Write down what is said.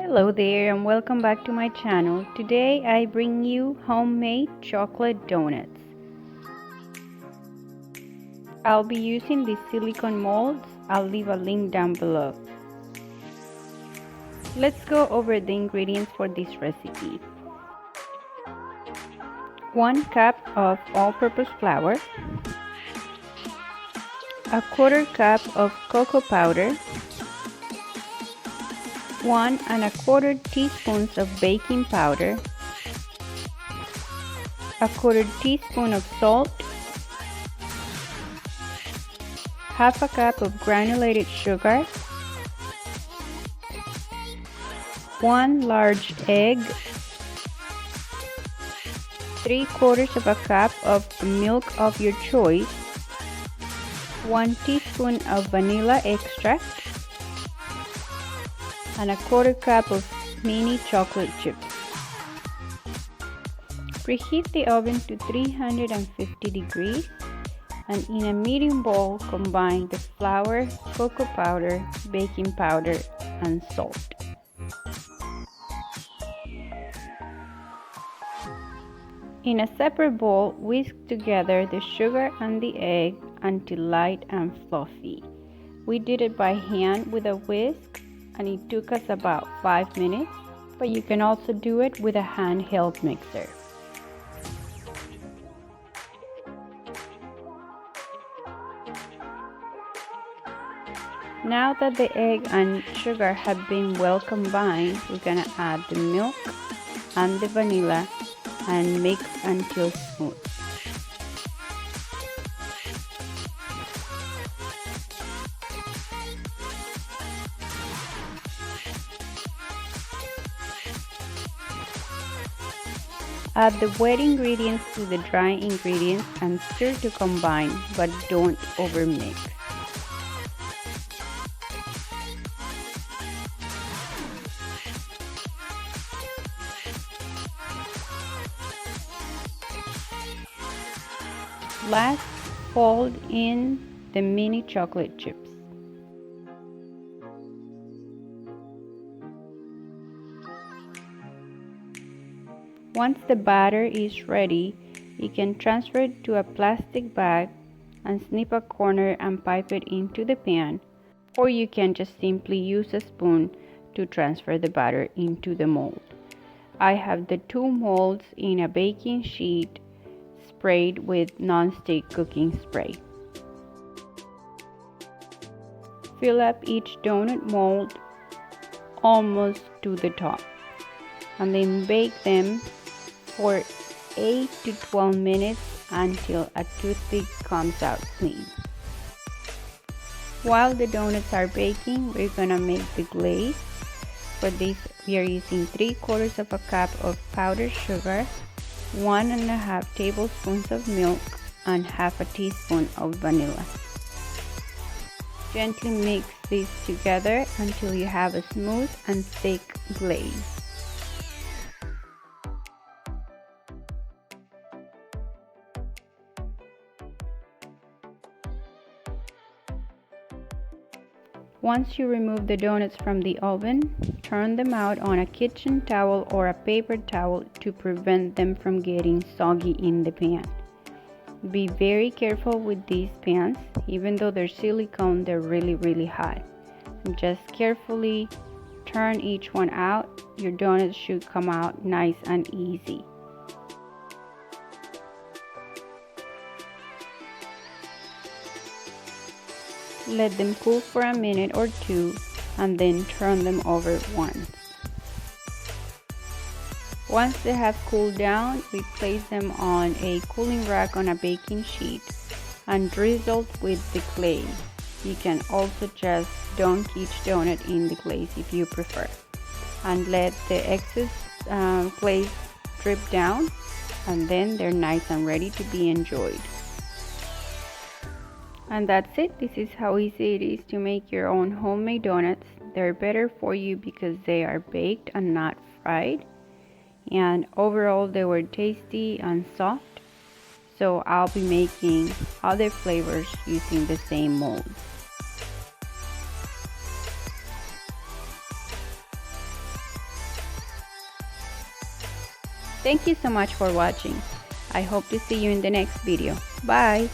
Hello there and welcome back to my channel. Today I bring you homemade chocolate donuts. I'll be using these silicone molds. I'll leave a link down below. Let's go over the ingredients for this recipe. 1 cup of all-purpose flour, a 1/4 cup of cocoa powder, 1 1/4 teaspoons of baking powder, a 1/4 teaspoon of salt, 1/2 cup of granulated sugar, 1 large egg, 3/4 cup of milk of your choice, 1 teaspoon of vanilla extract, and a 1/4 cup of mini chocolate chips. Preheat the oven to 350 degrees and in a medium bowl combine the flour, cocoa powder, baking powder, and salt. In a separate bowl, whisk together the sugar and the egg until light and fluffy. We did it by hand with a whisk and it took us about 5 minutes, but you can also do it with a handheld mixer. Now that the egg and sugar have been well combined, we're gonna add the milk and the vanilla and mix until smooth. Add the wet ingredients to the dry ingredients and stir to combine, but don't overmix. Last, fold in the mini chocolate chips. Once the batter is ready, you can transfer it to a plastic bag and snip a corner and pipe it into the pan, or you can just simply use a spoon to transfer the batter into the mold. I have the 2 molds in a baking sheet sprayed with non-stick cooking spray. Fill up each donut mold almost to the top and then bake them for 8 to 12 minutes until a toothpick comes out clean. While the donuts are baking, we're gonna make the glaze. For this, we are using 3/4 cup of powdered sugar, 1 1/2 tablespoons of milk, and 1/2 teaspoon of vanilla. Gently mix these together until you have a smooth and thick glaze. Once you remove the donuts from the oven, turn them out on a kitchen towel or a paper towel to prevent them from getting soggy in the pan. Be very careful with these pans. Even though they're silicone, they're really hot. Just carefully turn each one out. Your donuts should come out nice and easy. Let them cool for a minute or 2 and then turn them over once. Once they have cooled down, we place them on a cooling rack on a baking sheet and drizzle with the glaze. You can also just dunk each donut in the glaze if you prefer, and let the excess glaze drip down, and then they're nice and ready to be enjoyed. And that's it. This is how easy it is to make your own homemade donuts. They're better for you because they are baked and not fried. And overall they were tasty and soft. So I'll be making other flavors using the same molds. Thank you so much for watching. I hope to see you in the next video. Bye!